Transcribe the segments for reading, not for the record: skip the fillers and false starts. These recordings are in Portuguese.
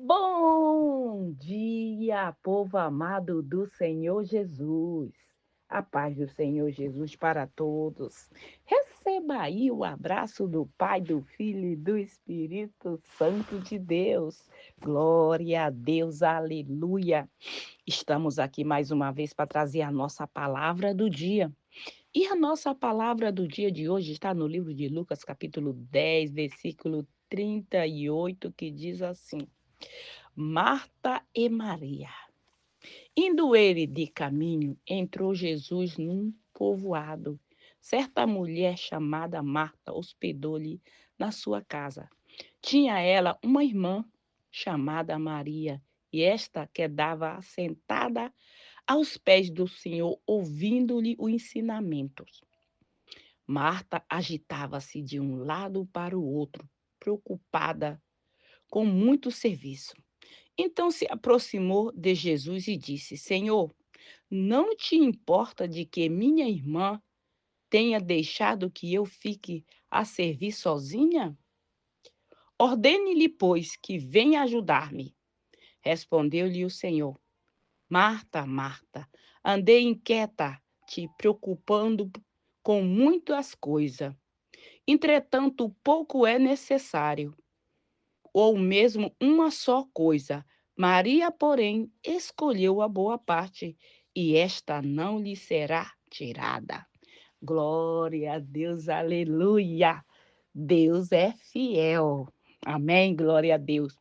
Bom dia, povo amado do Senhor Jesus. A paz do Senhor Jesus para todos. Receba aí o abraço do Pai, do Filho e do Espírito Santo de Deus. Glória a Deus, aleluia. Estamos aqui mais uma vez para trazer a nossa palavra do dia. E a nossa palavra do dia de hoje está no livro de Lucas, capítulo 10, versículo 38, que diz assim: Marta e Maria. Indo ele de caminho, entrou Jesus num povoado. Certa mulher chamada Marta hospedou-lhe na sua casa. Tinha ela uma irmã chamada Maria, e esta quedava sentada aos pés do Senhor, ouvindo-lhe os ensinamentos. Marta agitava-se de um lado para o outro, preocupada com muito serviço. Então se aproximou de Jesus e disse: Senhor, não te importa de que minha irmã tenha deixado que eu fique a servir sozinha? Ordene-lhe, pois, que venha ajudar-me. Respondeu-lhe o Senhor: Marta, Marta, andei inquieta, te preocupando com muitas coisas. Entretanto, pouco é necessário, ou mesmo uma só coisa. Maria, porém, escolheu a boa parte, e esta não lhe será tirada. Glória a Deus, aleluia. Deus é fiel. Amém, glória a Deus.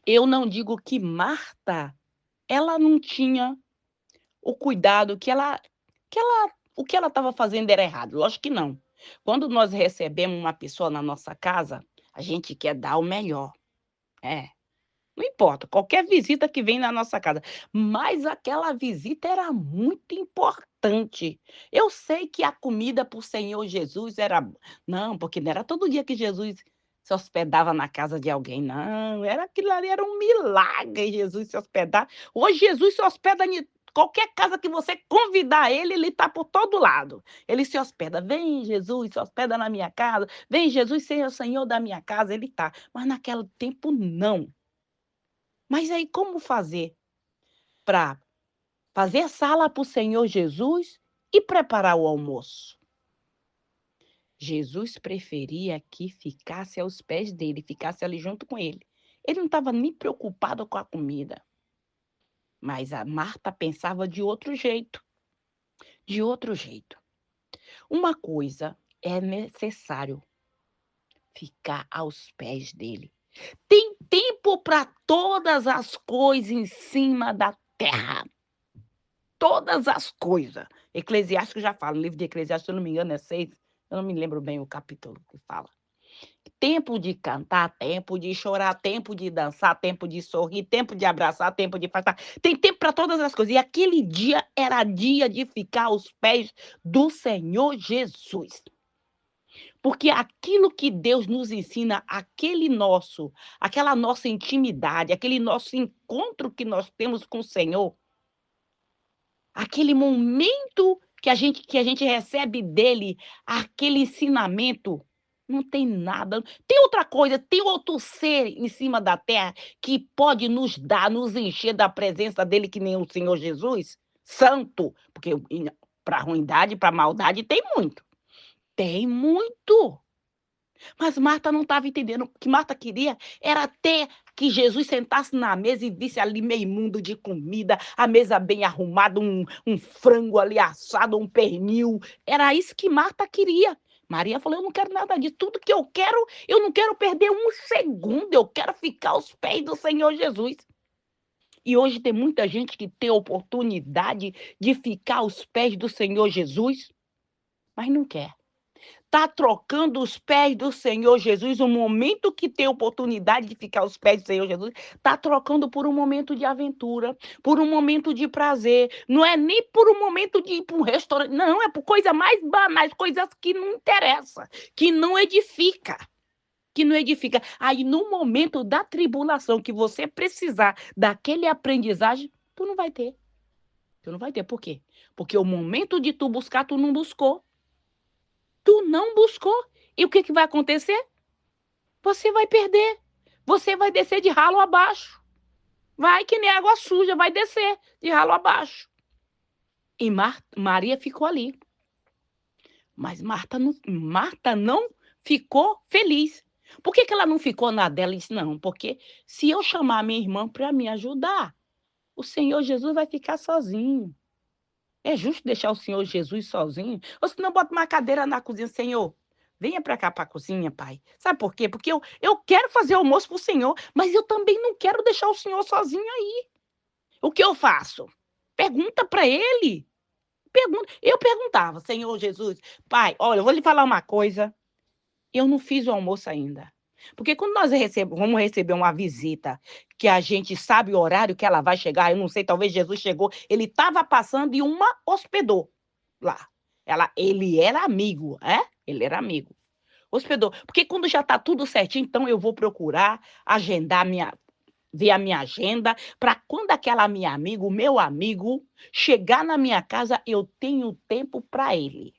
Eu não digo que Marta, ela não tinha o cuidado o que ela estava fazendo era errado. Lógico que não. Quando nós recebemos uma pessoa na nossa casa, a gente quer dar o melhor. É. Não importa, qualquer visita que vem na nossa casa, mas aquela visita era muito importante. Eu sei que a comida para o Senhor Jesus era não, porque não era todo dia que Jesus se hospedava na casa de alguém, não, era aquilo ali era um milagre Jesus se hospedar. Hoje Jesus se hospeda em qualquer casa que você convidar ele está por todo lado. Ele se hospeda, vem Jesus, se hospeda na minha casa, vem Jesus, seja o Senhor da minha casa, ele está. Mas naquele tempo não. Mas aí como fazer para fazer sala para o Senhor Jesus e preparar o almoço? Jesus preferia que ficasse aos pés dele, ficasse ali junto com ele. Ele não estava nem preocupado com a comida. Mas a Marta pensava de outro jeito, de outro jeito. Uma coisa é necessário ficar aos pés dele. Tem tempo para todas as coisas em cima da terra. Todas as coisas. Eclesiástico já fala, no livro de Eclesiástico, se eu não me engano, é 6, eu não me lembro bem o capítulo que fala. Tempo de cantar, tempo de chorar, tempo de dançar, tempo de sorrir, tempo de abraçar, tempo de afastar. Tem tempo para todas as coisas. E aquele dia era dia de ficar aos pés do Senhor Jesus. Porque aquilo que Deus nos ensina, aquela nossa intimidade, aquele nosso encontro que nós temos com o Senhor, aquele momento que a gente recebe dele, aquele ensinamento, não tem nada. Tem outra coisa, tem outro ser em cima da terra que pode nos dar, nos encher da presença dele, que nem o Senhor Jesus? Santo, porque para ruindade, para maldade, tem muito. Tem muito. Mas Marta não estava entendendo. O que Marta queria era ter que Jesus sentasse na mesa e visse ali meio mundo de comida, a mesa bem arrumada, um frango ali assado, um pernil. Era isso que Marta queria. Maria falou: eu não quero nada disso. Tudo que eu não quero perder um segundo. Eu quero ficar aos pés do Senhor Jesus. E hoje tem muita gente que tem a oportunidade de ficar aos pés do Senhor Jesus, mas não quer. Está trocando os pés do Senhor Jesus, o momento que tem oportunidade de ficar aos pés do Senhor Jesus, está trocando por um momento de aventura, por um momento de prazer. Não é nem por um momento de ir para um restaurante, não, é por coisas mais banais, coisas que não interessam, que não edifica. Que não edifica. Aí, no momento da tribulação, que você precisar daquele aprendizagem, tu não vai ter. Tu não vai ter. Por quê? Porque o momento de tu buscar, tu não buscou. Tu não buscou. E o que vai acontecer? Você vai perder. você vai descer de ralo abaixo. Vai que nem água suja, vai descer de ralo abaixo. E Maria ficou ali. Mas Marta não ficou feliz. Por que ela não ficou na dela? Ela disse, não, porque se eu chamar a minha irmã para me ajudar, o Senhor Jesus vai ficar sozinho. É justo deixar o Senhor Jesus sozinho? Ou se não, bota uma cadeira na cozinha, Senhor, venha para cá para a cozinha, pai. Sabe por quê? Porque eu quero fazer almoço para o Senhor, mas eu também não quero deixar o Senhor sozinho aí. O que eu faço? Pergunta para ele. Eu perguntava, Senhor Jesus, pai, olha, eu vou lhe falar uma coisa. Eu não fiz o almoço ainda. Porque quando nós vamos receber uma visita, que a gente sabe o horário que ela vai chegar, eu não sei, talvez Jesus chegou, ele estava passando e uma hospedou lá. Ele era amigo, Ele era amigo. Hospedou. Porque quando já está tudo certinho, então eu vou procurar agendar ver a minha agenda, para quando aquela minha amiga, o meu amigo, chegar na minha casa, eu tenho tempo para ele.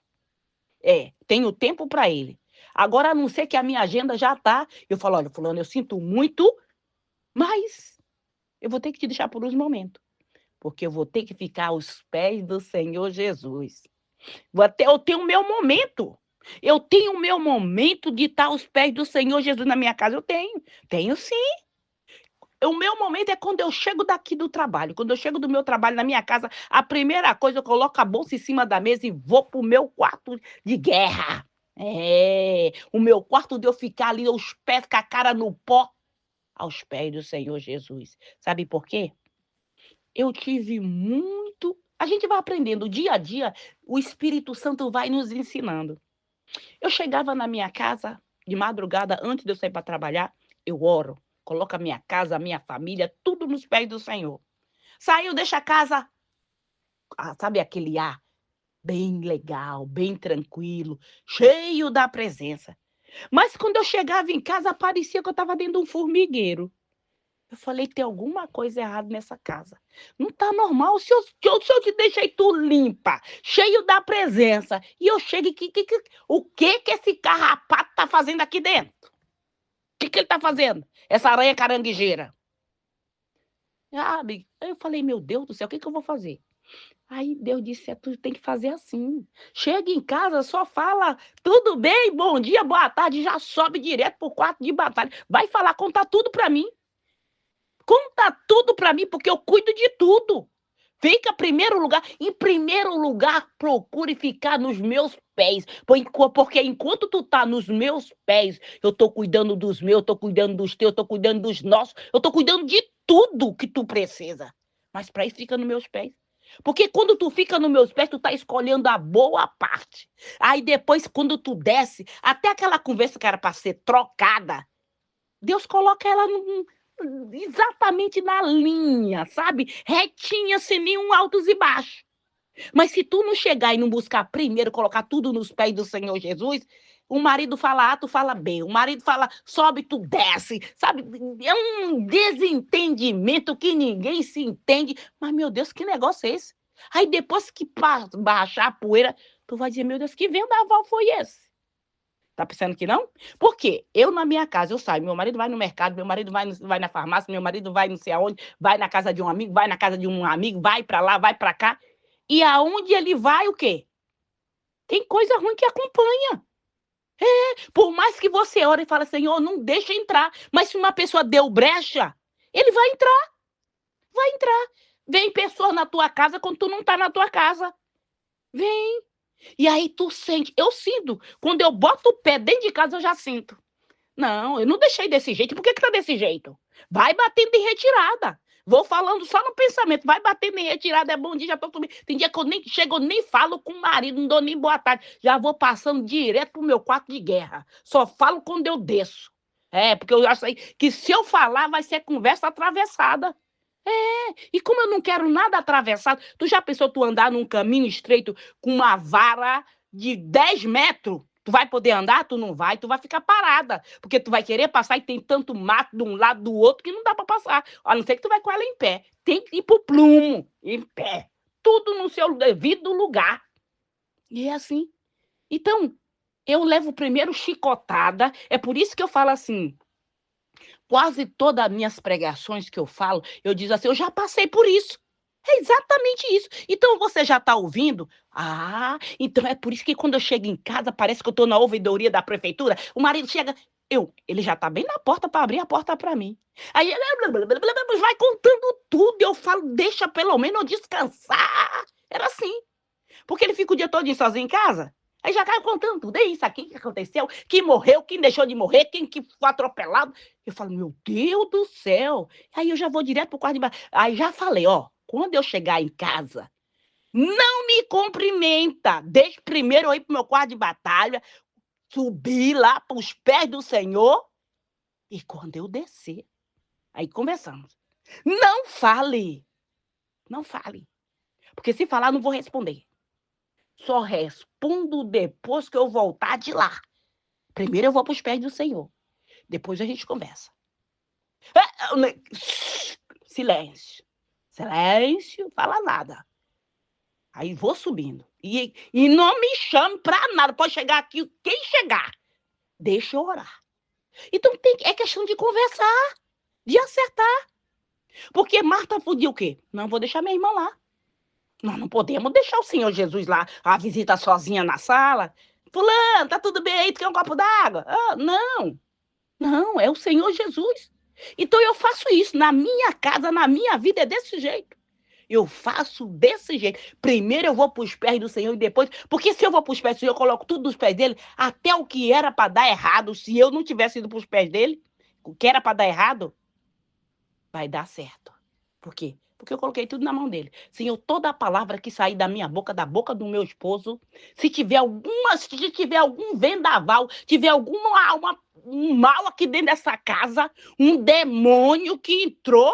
Tenho tempo para ele. Agora, a não ser que a minha agenda já está. Eu falo, olha, fulano, eu sinto muito, mas eu vou ter que te deixar por uns momentos. Porque eu vou ter que ficar aos pés do Senhor Jesus. Eu tenho o meu momento. Eu tenho o meu momento de estar aos pés do Senhor Jesus na minha casa. Eu tenho. Tenho sim. O meu momento é quando eu chego daqui do trabalho. Quando eu chego do meu trabalho na minha casa, a primeira coisa, eu coloco a bolsa em cima da mesa e vou pro meu quarto de guerra. O meu quarto de eu ficar ali aos pés, com a cara no pó, aos pés do Senhor Jesus. Sabe por quê? Eu tive muito. A gente vai aprendendo dia a dia, o Espírito Santo vai nos ensinando. Eu chegava na minha casa de madrugada, antes de eu sair para trabalhar, eu oro, coloco a minha casa, a minha família, tudo nos pés do Senhor. Saiu, deixa a casa, sabe aquele ar bem legal, bem tranquilo, cheio da presença. Mas quando eu chegava em casa, parecia que eu estava dentro de um formigueiro. Eu falei, tem alguma coisa errada nessa casa. Não está normal. Se eu te deixei tu limpa, cheio da presença, e eu chego e o que esse carrapato está fazendo aqui dentro? O que ele está fazendo? Essa aranha caranguejeira. Sabe? Aí eu falei, meu Deus do céu, o que eu vou fazer? Aí Deus disse, tu tem que fazer assim. Chega em casa, só fala, tudo bem, bom dia, boa tarde, já sobe direto pro quarto de batalha. Vai falar, conta tudo para mim. Conta tudo para mim, porque eu cuido de tudo. Fica em primeiro lugar, procure ficar nos meus pés. Porque enquanto tu tá nos meus pés, eu tô cuidando dos meus, eu tô cuidando dos teus, eu tô cuidando dos nossos, eu tô cuidando de tudo que tu precisa. Mas para isso fica nos meus pés. Porque quando tu fica nos meus pés, tu tá escolhendo a boa parte. Aí depois, quando tu desce, até aquela conversa que era para ser trocada, Deus coloca ela exatamente na linha, sabe? Retinha, sem nenhum altos e baixos. Mas se tu não chegar e não buscar primeiro, colocar tudo nos pés do Senhor Jesus, o marido fala A, tu fala B. O marido fala sobe, tu desce. Sabe? É um desentendimento que ninguém se entende. Mas, meu Deus, que negócio é esse? Aí depois que baixar a poeira, tu vai dizer, meu Deus, que vendaval foi esse? Tá pensando que não? Por quê? Eu, na minha casa, eu saio. Meu marido vai no mercado, meu marido vai na farmácia, meu marido vai não sei aonde, vai na casa de um amigo, vai na casa de um amigo, vai para lá, vai para cá. E aonde ele vai, o quê? Tem coisa ruim que acompanha. Por mais que você ore e fale, Senhor, não deixa entrar. Mas se uma pessoa deu brecha, ele vai entrar. Vai entrar. Vem pessoa na tua casa quando tu não tá na tua casa. Vem. E aí tu sente. Eu sinto. Quando eu boto o pé dentro de casa, eu já sinto. Não, eu não deixei desse jeito. Por que tá desse jeito? Vai batendo em retirada. Vou falando só no pensamento. Vai batendo em retirada, é bom dia, já tô subindo. Tem dia que eu nem chego, eu nem falo com o marido, não dou nem boa tarde. Já vou passando direto pro meu quarto de guerra. Só falo quando eu desço. Porque eu já sei que se eu falar, vai ser conversa atravessada. E como eu não quero nada atravessado, tu já pensou tu andar num caminho estreito com uma vara de 10 metros? Tu vai poder andar? Tu não vai, tu vai ficar parada. Porque tu vai querer passar e tem tanto mato de um lado do outro que não dá para passar. A não ser que tu vai com ela em pé. Tem que ir pro plumo, em pé. Tudo no seu devido lugar. E é assim. Então, eu levo primeiro chicotada. É por isso que eu falo assim. quase todas as minhas pregações que eu falo, eu digo assim, eu já passei por isso. É exatamente isso. Então você já está ouvindo? Ah, então é por isso que quando eu chego em casa, parece que eu estou na ouvidoria da prefeitura. O marido chega, ele já está bem na porta para abrir a porta para mim. Aí ele vai contando tudo. Eu falo, deixa pelo menos eu descansar. Era assim. Porque ele fica o dia todo sozinho em casa. Aí já cai contando tudo. É isso aqui que aconteceu, que morreu, quem deixou de morrer, quem que foi atropelado. Eu falo, meu Deus do céu. Aí eu já vou direto pro quarto de baixo. Aí já falei, ó, quando eu chegar em casa, não me cumprimenta. Deixa primeiro eu ir pro meu quarto de batalha, subir lá pros pés do Senhor. E quando eu descer, aí conversamos. Não fale. Não fale. Porque se falar, eu não vou responder. Só respondo depois que eu voltar de lá. Primeiro eu vou para os pés do Senhor. Depois a gente conversa. Silêncio. Silêncio, fala nada. Aí vou subindo. E não me chame para nada. Pode chegar aqui quem chegar. Deixa eu orar. Então é questão de conversar, de acertar. Porque Marta podia o quê? Não vou deixar minha irmã lá. Nós não podemos deixar o Senhor Jesus lá, a visita sozinha na sala. Fulano, tá tudo bem aí? Tu quer um copo d'água? Ah, não. Não, é o Senhor Jesus. Então eu faço isso na minha casa, na minha vida, é desse jeito. Eu faço desse jeito. Primeiro eu vou para os pés do Senhor e depois... Porque se eu vou para os pés do Senhor, eu coloco tudo nos pés dele, até o que era para dar errado, se eu não tivesse ido para os pés dele, o que era para dar errado, vai dar certo. Por quê? Porque eu coloquei tudo na mão dele. Senhor, toda a palavra que sair da minha boca, da boca do meu esposo, se tiver algum vendaval, tiver um mal aqui dentro dessa casa, um demônio que entrou,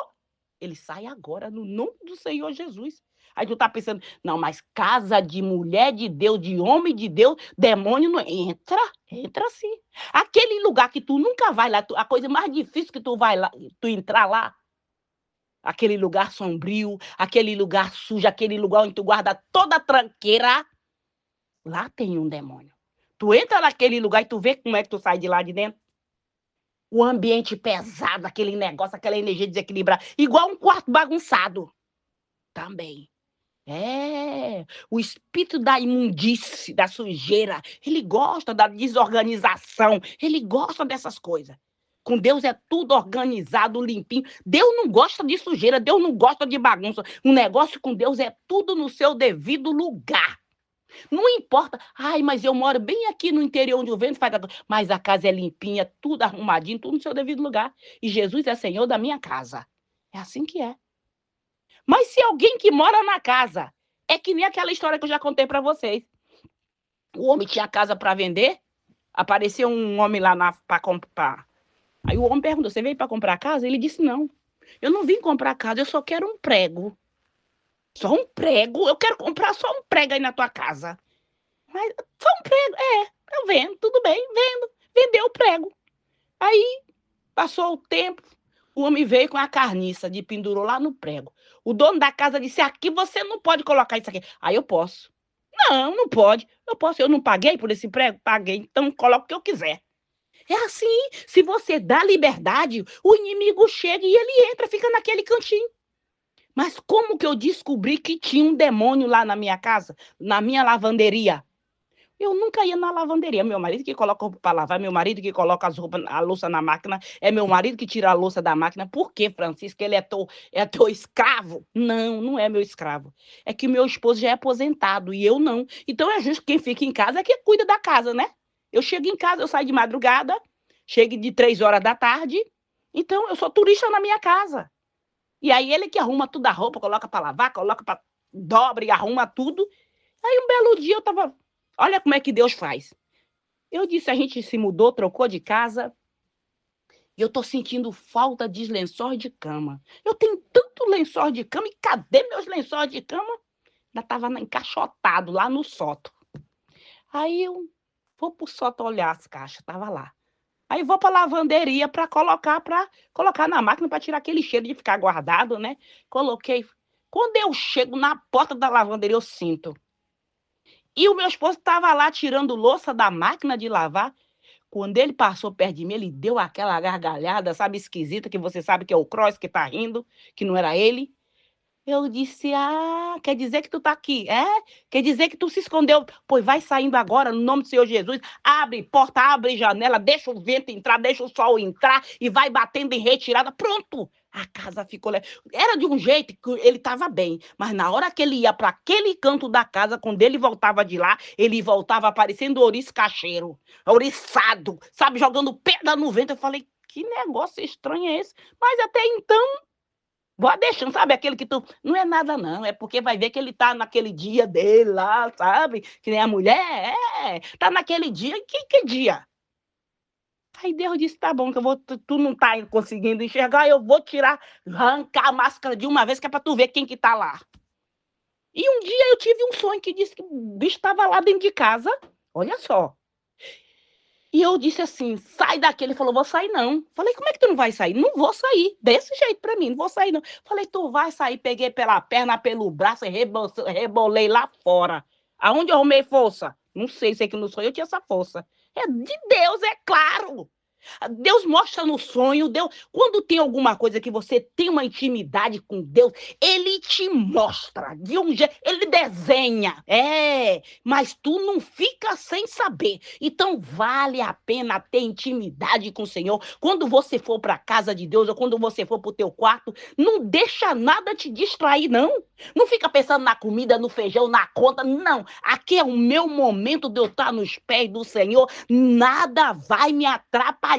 ele sai agora no nome do Senhor Jesus. Aí tu tá pensando, não, mas casa de mulher de Deus, de homem de Deus, demônio não entra sim. Aquele lugar que tu nunca vai lá, a coisa mais difícil que tu vai lá, tu entrar lá, aquele lugar sombrio, aquele lugar sujo, aquele lugar onde tu guarda toda a tranqueira, lá tem um demônio. Tu entra naquele lugar e tu vê como é que tu sai de lá de dentro. O ambiente pesado, aquele negócio, aquela energia desequilibrada, igual um quarto bagunçado. Também. O espírito da imundície, da sujeira, ele gosta da desorganização, ele gosta dessas coisas. Com Deus é tudo organizado, limpinho. Deus não gosta de sujeira, Deus não gosta de bagunça. O negócio com Deus é tudo no seu devido lugar. Não importa, mas eu moro bem aqui no interior onde o vento faz... Mas a casa é limpinha, tudo arrumadinho, tudo no seu devido lugar. E Jesus é Senhor da minha casa. É assim que é. Mas se alguém que mora na casa, é que nem aquela história que eu já contei para vocês. O homem tinha casa para vender, apareceu um homem lá para comprar. Aí o homem perguntou, você veio para comprar casa? Ele disse, não, eu não vim comprar casa, eu só quero um prego. Só um prego? Eu quero comprar só um prego aí na tua casa. Mas só um prego? Eu vendo, tudo bem, vendo. Vendeu o prego. Aí passou o tempo, o homem veio com a carniça de pendurou lá no prego. O dono da casa disse, aqui você não pode colocar isso aqui. Aí eu posso. Não, não pode. Eu posso, eu não paguei por esse prego? Paguei, então coloca o que eu quiser. É assim, se você dá liberdade, o inimigo chega e ele entra, fica naquele cantinho. Mas como que eu descobri que tinha um demônio lá na minha casa, na minha lavanderia? Eu nunca ia na lavanderia. Meu marido que coloca roupa para lavar, meu marido que coloca a louça na máquina, é meu marido que tira a louça da máquina. Por quê, Francisco? Ele é teu escravo? Não, não é meu escravo. É que meu esposo já é aposentado e eu não. Então é justo que quem fica em casa é quem cuida da casa, né? Eu chego em casa, eu saio de madrugada, chego de 3 horas da tarde, então eu sou turista na minha casa. E aí ele que arruma tudo a roupa, coloca para lavar, coloca para dobra e arruma tudo. Aí um belo dia eu tava... Olha como é que Deus faz. Eu disse, a gente se mudou, trocou de casa, e eu tô sentindo falta de lençóis de cama. Eu tenho tanto lençol de cama, e cadê meus lençóis de cama? Ainda tava encaixotado lá no sótão. Aí eu vou pro sótão olhar as caixas, tava lá. Aí vou pra lavanderia para colocar na máquina para tirar aquele cheiro de ficar guardado, né? Coloquei. Quando eu chego na porta da lavanderia, eu sinto. E o meu esposo estava lá tirando louça da máquina de lavar. Quando ele passou perto de mim, ele deu aquela gargalhada, sabe, esquisita, que você sabe que é o Cross que tá rindo, que não era ele. Eu disse: "Ah, quer dizer que tu tá aqui, é? Quer dizer que tu se escondeu? Pois vai saindo agora, no nome do Senhor Jesus. Abre porta, abre janela, deixa o vento entrar, deixa o sol entrar e vai batendo em retirada. Pronto! A casa ficou. Era de um jeito que ele estava bem, mas na hora que ele ia para aquele canto da casa, quando ele voltava de lá, ele voltava parecendo ouriço cacheiro, ouriçado, sabe, jogando pedra no vento. Eu falei: que negócio estranho é esse? Mas até então. Vou deixando, sabe, aquele que tu. Não é nada, não. É porque vai ver que ele tá naquele dia dele lá, sabe? Que nem a mulher. Tá naquele dia. Que dia? Aí Deus disse: tá bom, que eu vou. Tu não tá conseguindo enxergar, eu vou tirar, arrancar a máscara de uma vez, que é pra tu ver quem que tá lá. E um dia eu tive um sonho que disse que o bicho estava lá dentro de casa. Olha só. E eu disse assim: sai daqui. Ele falou: vou sair não. Falei: como é que tu não vai sair? Não vou sair. Desse jeito pra mim, não vou sair não. Falei: tu vai sair. Peguei pela perna, pelo braço e rebolei lá fora. Aonde eu arrumei força? Não sei que no sonho eu tinha essa força. É de Deus, é claro. Deus mostra no sonho, Deus, quando tem alguma coisa que você tem uma intimidade com Deus, ele te mostra de um jeito, ele desenha, mas tu não fica sem saber. Então vale a pena ter intimidade com o Senhor. Quando você for para a casa de Deus ou quando você for para o teu quarto, não deixa nada te distrair, não. Não fica pensando na comida, no feijão, na conta, não. Aqui é o meu momento de eu estar nos pés do Senhor, nada vai me atrapalhar.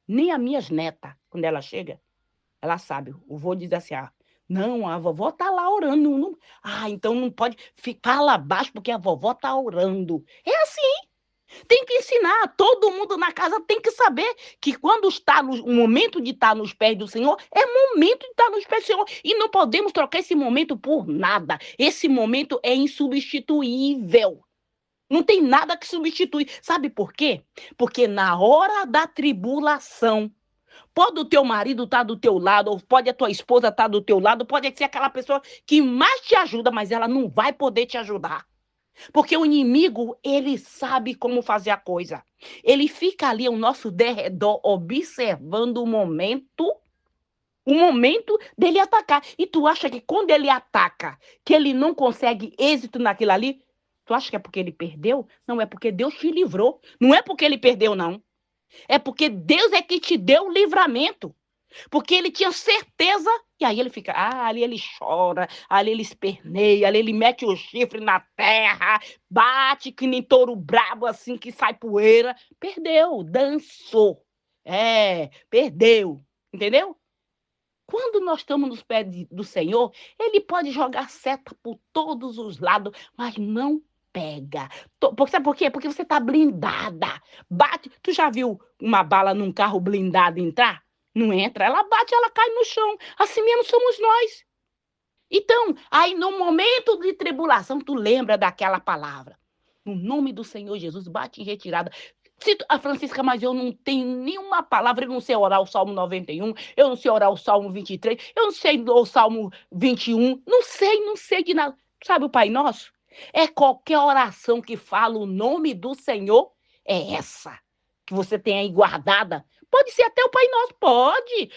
Nem as minhas netas, quando ela chega, ela sabe, o vô diz assim: não, a vovó tá lá orando. Não, então não pode ficar lá abaixo porque a vovó tá orando. É assim. Tem que ensinar, todo mundo na casa tem que saber que quando está no momento de estar nos pés do Senhor, é momento de estar nos pés do Senhor. E não podemos trocar esse momento por nada. Esse momento é insubstituível. Não tem nada que substitui. Sabe por quê? Porque na hora da tribulação, pode o teu marido estar do teu lado, ou pode a tua esposa estar do teu lado, pode ser aquela pessoa que mais te ajuda, mas ela não vai poder te ajudar. Porque o inimigo, ele sabe como fazer a coisa. Ele fica ali ao nosso derredor, observando o momento dele atacar. E tu acha que quando ele ataca, que ele não consegue êxito naquilo ali, tu acha que é porque ele perdeu? Não, é porque Deus te livrou. Não é porque ele perdeu, não. É porque Deus é que te deu o livramento. Porque ele tinha certeza, e aí ele fica, ali ele chora, ali ele esperneia, ali ele mete o chifre na terra, bate que nem touro brabo assim que sai poeira. Perdeu, dançou. Perdeu, entendeu? Quando nós estamos nos pés do Senhor, ele pode jogar seta por todos os lados, mas não pega. Sabe por quê? Porque você está blindada. Bate. Tu já viu uma bala num carro blindado entrar? Não entra. Ela bate, ela cai no chão. Assim mesmo somos nós. Então, aí no momento de tribulação, tu lembra daquela palavra. No nome do Senhor Jesus, bate em retirada. A Francisca, mas eu não tenho nenhuma palavra, eu não sei orar o Salmo 91, eu não sei orar o Salmo 23, eu não sei o Salmo 21, não sei de nada. Sabe o Pai Nosso? É qualquer oração que fala o nome do Senhor, é essa que você tem aí guardada. Pode ser até o Pai Nosso, pode.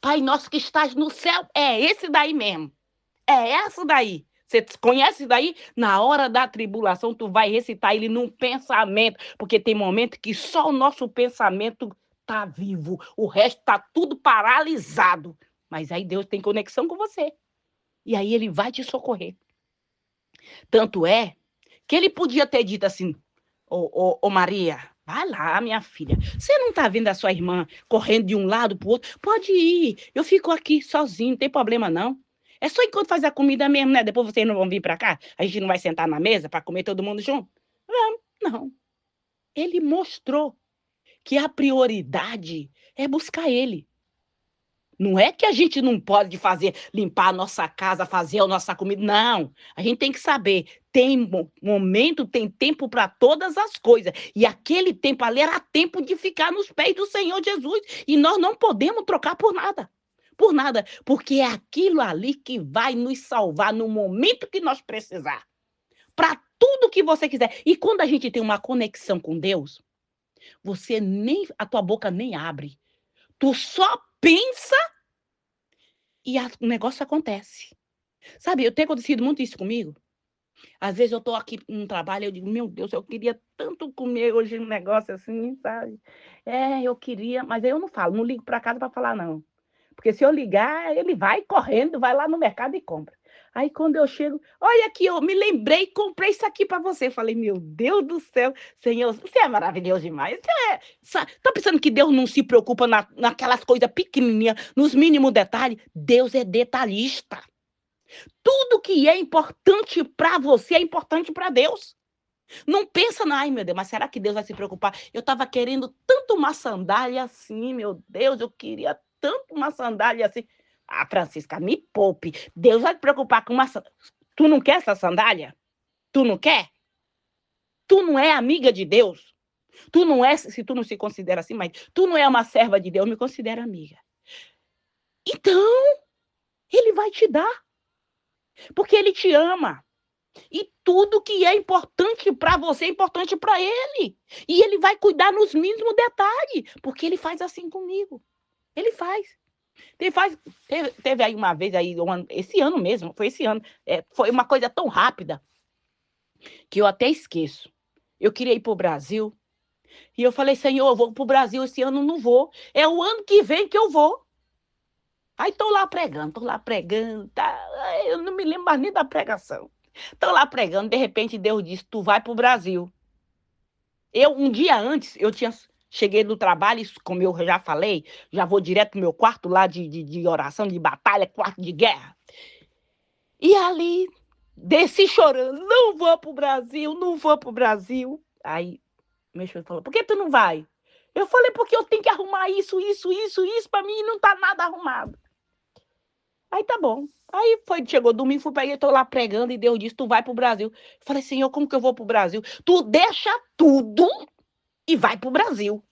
Pai Nosso que estás no céu, é esse daí mesmo. É essa daí. Você conhece daí? Na hora da tribulação, tu vai recitar ele num pensamento, porque tem momento que só o nosso pensamento tá vivo, o resto tá tudo paralisado. Mas aí Deus tem conexão com você. E aí ele vai te socorrer. Tanto é que ele podia ter dito assim: ô Maria, vai lá, minha filha. Você não tá vendo a sua irmã correndo de um lado pro outro? Pode ir. Eu fico aqui sozinho, não tem problema não. É só enquanto faz a comida mesmo, né? Depois vocês não vão vir para cá? A gente não vai sentar na mesa para comer todo mundo junto? Não. Ele mostrou que a prioridade é buscar ele. Não é que a gente não pode limpar a nossa casa, fazer a nossa comida. Não. A gente tem que saber. Tem momento, tem tempo para todas as coisas. E aquele tempo ali era tempo de ficar nos pés do Senhor Jesus. E nós não podemos trocar por nada. Por nada, porque é aquilo ali que vai nos salvar no momento que nós precisar. Para tudo que você quiser. E quando a gente tem uma conexão com Deus, você nem, a tua boca nem abre. Tu só pensa e o negócio acontece. Sabe, eu tenho acontecido muito isso comigo. Às vezes eu tô aqui no trabalho, eu digo, meu Deus, eu queria tanto comer hoje um negócio assim, sabe? Eu queria, mas aí eu não falo, não ligo para casa para falar, não. Porque se eu ligar, ele vai correndo, vai lá no mercado e compra. Aí quando eu chego, olha aqui, eu me lembrei, comprei isso aqui para você. Falei, meu Deus do céu, Senhor, você é maravilhoso demais. Tá pensando que Deus não se preocupa naquelas coisas pequenininhas, nos mínimos detalhes? Deus é detalhista. Tudo que é importante para você é importante para Deus. Não pensa, ai meu Deus, mas será que Deus vai se preocupar? Eu estava querendo tanto uma sandália assim, meu Deus, eu queria tanto uma sandália assim. Ah, Francisca, me poupe. Deus vai se preocupar com uma sandália. Tu não quer essa sandália? Tu não quer? Tu não é amiga de Deus? Tu não é, se tu não se considera assim, mas tu não é uma serva de Deus, me considera amiga. Então, ele vai te dar, porque ele te ama. E tudo que é importante para você é importante para ele. E ele vai cuidar nos mínimos detalhes, porque ele faz assim comigo. Ele faz. Teve aí uma vez, aí, esse ano mesmo, foi esse ano. Foi uma coisa tão rápida que eu até esqueço. Eu queria ir para o Brasil e eu falei, Senhor, eu vou para o Brasil esse ano, não vou. É o ano que vem que eu vou. Aí estou lá pregando, tá? Eu não me lembro mais nem da pregação. Estou lá pregando, de repente Deus disse, tu vai para o Brasil. Um dia antes, cheguei do trabalho, como eu já falei, já vou direto pro meu quarto lá de oração, de batalha, quarto de guerra. E ali, desci chorando, não vou pro Brasil, não vou pro Brasil. Aí, meu esposo falou, por que tu não vai? Eu falei, porque eu tenho que arrumar isso para mim e não tá nada arrumado. Aí tá bom. Aí chegou domingo, fui peguei, tô lá pregando e Deus disse, tu vai pro Brasil. Eu falei, Senhor, como que eu vou pro Brasil? Tu deixa tudo e vai pro Brasil.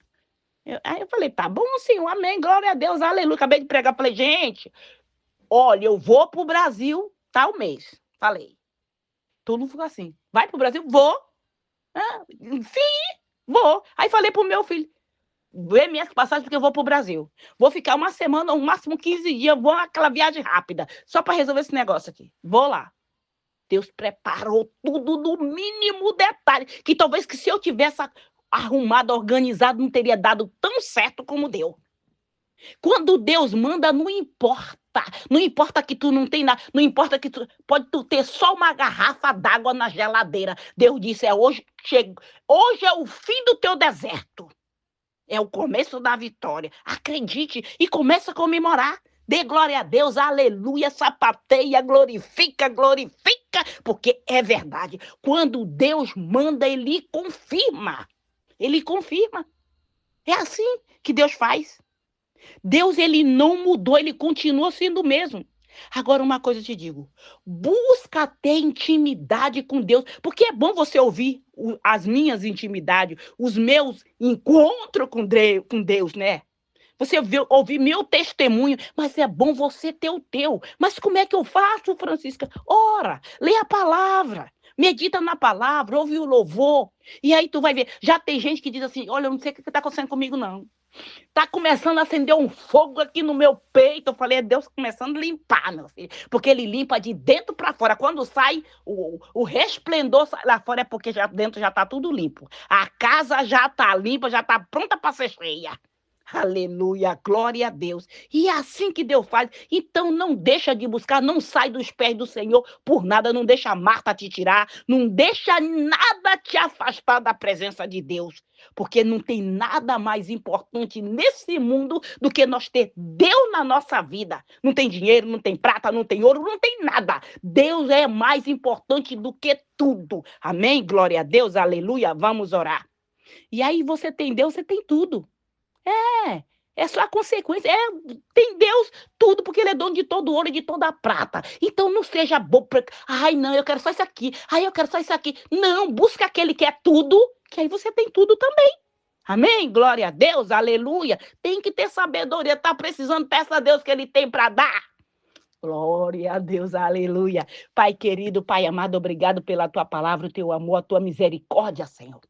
Aí eu falei, tá bom, Senhor, amém, glória a Deus, aleluia. Acabei de pregar, falei, gente, olha, eu vou pro Brasil tal mês. Falei. Todo mundo ficou assim, vai pro Brasil? Vou. Sim, vou. Aí falei pro meu filho, vê minhas passagens porque eu vou pro Brasil. Vou ficar uma semana, ou máximo 15 dias, vou naquela viagem rápida, só para resolver esse negócio aqui. Vou lá. Deus preparou tudo no mínimo detalhe, que talvez que se eu tivesse arrumado, organizado, não teria dado tão certo como deu. Quando Deus manda, não importa. Não importa que tu não tem nada, não importa que pode tu ter só uma garrafa d'água na geladeira. Deus disse, hoje é o fim do teu deserto. É o começo da vitória. Acredite e comece a comemorar. Dê glória a Deus, aleluia, sapateia, glorifica, porque é verdade. Quando Deus manda, ele confirma. Ele confirma. É assim que Deus faz. Deus, ele não mudou, ele continua sendo o mesmo. Agora, uma coisa eu te digo, busca ter intimidade com Deus, porque é bom você ouvir as minhas intimidades, os meus encontros com Deus, né? Você ouvir meu testemunho, mas é bom você ter o teu. Mas como é que eu faço, Francisca? Ora, lê a palavra, medita na palavra, ouve o louvor, e aí tu vai ver. Já tem gente que diz assim, olha, eu não sei o que está acontecendo comigo, não. Tá começando a acender um fogo aqui no meu peito. Eu falei, é Deus começando a limpar, meu filho. Porque ele limpa de dentro para fora. Quando sai, o resplendor sai lá fora, é porque já dentro já tá tudo limpo. A casa já tá limpa, já tá pronta para ser cheia. Aleluia, glória a Deus. E é assim que Deus faz. Então não deixa de buscar, não sai dos pés do Senhor por nada, não deixa a Marta te tirar, não deixa nada te afastar da presença de Deus. Porque não tem nada mais importante nesse mundo do que nós ter Deus na nossa vida. Não tem dinheiro, não tem prata, não tem ouro, não tem nada. Deus é mais importante do que tudo. Amém? Glória a Deus, aleluia. Vamos orar. E aí você tem Deus, você tem tudo. É só a consequência. Tem Deus tudo, porque ele é dono de todo ouro e de toda a prata. Então não seja bobo. Ai, não, eu quero só isso aqui. Ai, eu quero só isso aqui. Não, busca aquele que é tudo, que aí você tem tudo também. Amém? Glória a Deus, aleluia. Tem que ter sabedoria. Tá precisando, peça a Deus que ele tem para dar. Glória a Deus, aleluia. Pai querido, Pai amado, obrigado pela tua palavra, o teu amor, a tua misericórdia, Senhor.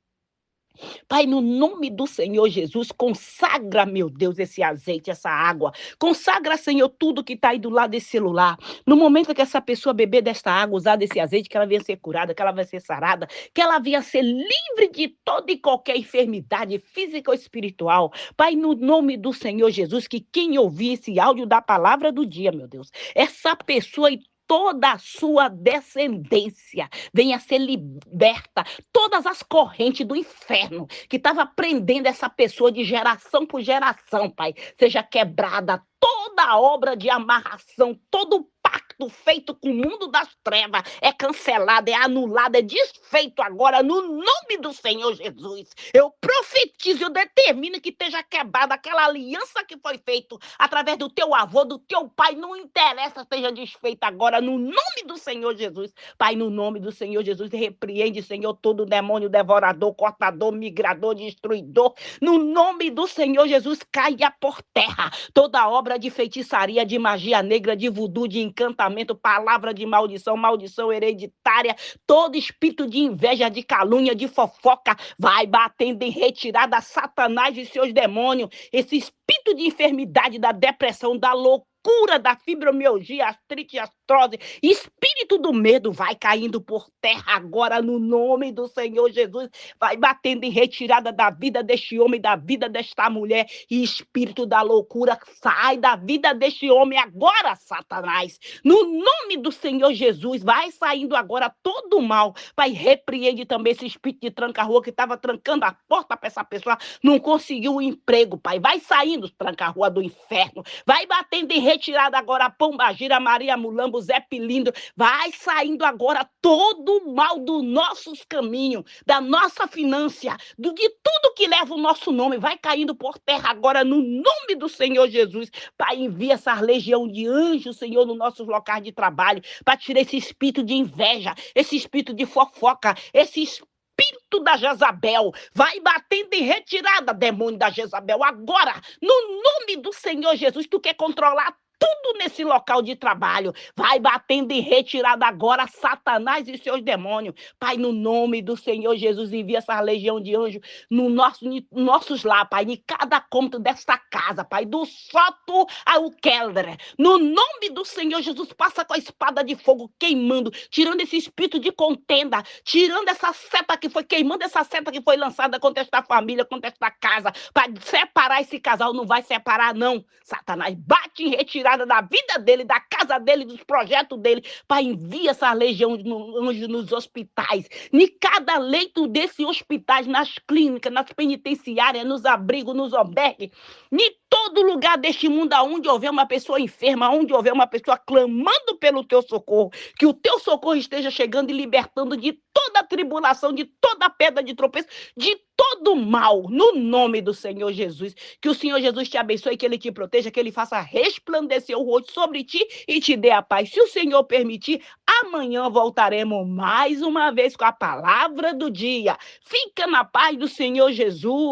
Pai, no nome do Senhor Jesus, consagra, meu Deus, esse azeite, essa água. Consagra, Senhor, tudo que está aí do lado desse celular. No momento que essa pessoa beber desta água, usar desse azeite, que ela venha ser curada, que ela vai ser sarada, que ela venha ser livre de toda e qualquer enfermidade física ou espiritual. Pai, no nome do Senhor Jesus, que quem ouvir esse áudio da palavra do dia, meu Deus, essa pessoa e toda a sua descendência venha ser liberta, todas as correntes do inferno que estava prendendo essa pessoa de geração por geração, Pai, seja quebrada toda obra de amarração, todo pacto feito com o mundo das trevas é cancelado, é anulado, é desfeito agora no nome do Senhor Jesus. Eu profetizo, eu determino que esteja quebrada aquela aliança que foi feita através do teu avô, do teu pai, não interessa, esteja desfeita agora no nome do Senhor Jesus. Pai, no nome do Senhor Jesus, repreende, Senhor, todo demônio devorador, cortador, migrador, destruidor. No nome do Senhor Jesus, caia por terra toda obra de feitiçaria, de magia negra, de voodoo, de encantamento, palavra de maldição, maldição hereditária, todo espírito de inveja, de calúnia, de fofoca, vai batendo em retirada Satanás e seus demônios, esse espírito de enfermidade, da depressão, da loucura, da fibromialgia, artrite, artrose, espírito do medo vai caindo por terra agora no nome do Senhor Jesus, vai batendo em retirada da vida deste homem, da vida desta mulher, e espírito da loucura sai da vida deste homem agora, Satanás, no nome do Senhor Jesus, vai saindo agora todo o mal, Pai, repreende também esse espírito de tranca-rua que estava trancando a porta para essa pessoa, não conseguiu o emprego, Pai, vai saindo tranca-rua do inferno, vai batendo em retirada agora Pombagira, Maria Mulambo, Zé Pilindo, vai saindo agora todo o mal dos nossos caminhos, da nossa finança, de tudo que leva o nosso nome, vai caindo por terra agora no nome do Senhor Jesus. Pai, envia essa legião de anjos, Senhor, nos nossos locais de trabalho, para tirar esse espírito de inveja, esse espírito de fofoca, esse espírito da Jezabel, vai batendo em retirada, demônio da Jezabel, agora, no nome do Senhor Jesus, tu quer controlar tudo nesse local de trabalho, vai batendo em retirada agora Satanás e seus demônios, Pai, no nome do Senhor Jesus, envia essa legião de anjos no nossos lá, Pai, em cada cômodo desta casa, Pai, do sótão ao Keller, no nome do Senhor Jesus, passa com a espada de fogo queimando, tirando esse espírito de contenda, tirando essa seta que foi queimando, essa seta que foi lançada contra esta família, contra esta casa, para separar esse casal, não vai separar não, Satanás, bate em retirada da vida dele, da casa dele, dos projetos dele, para enviar essa legião de anjos nos hospitais, em cada leito desses hospitais, nas clínicas, nas penitenciárias, nos abrigos, nos albergues, em todo lugar deste mundo, onde houver uma pessoa enferma, onde houver uma pessoa clamando pelo teu socorro, que o teu socorro esteja chegando e libertando de toda a tribulação, de toda a pedra de tropeço, de todo mal, no nome do Senhor Jesus. Que o Senhor Jesus te abençoe, que Ele te proteja, que Ele faça resplandecer o rosto sobre ti e te dê a paz. Se o Senhor permitir, amanhã voltaremos mais uma vez com a palavra do dia. Fica na paz do Senhor Jesus.